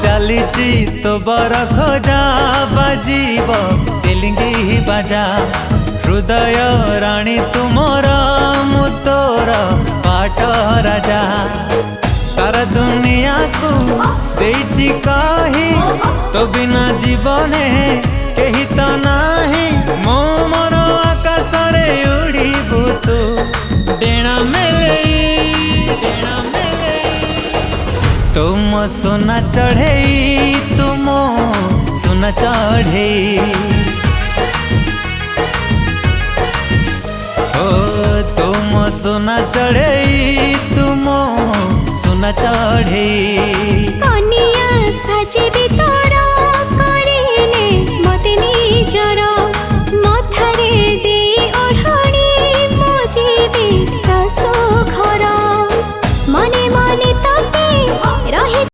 चलीची तो बर खोजा बाजीब तेलिंगी बाजा हृदय राणी तुमर मु तोर पाट राजा सारा दुनिया को देइची कही तो बिना जीवने कही तो नाही मो मोर आकाश रे उड़ीबू तू डेणा मेले तुम सोना चढ़े तुम सोना चढ़े ओ तुम सोना चढ़े तुम सोना चढ़े।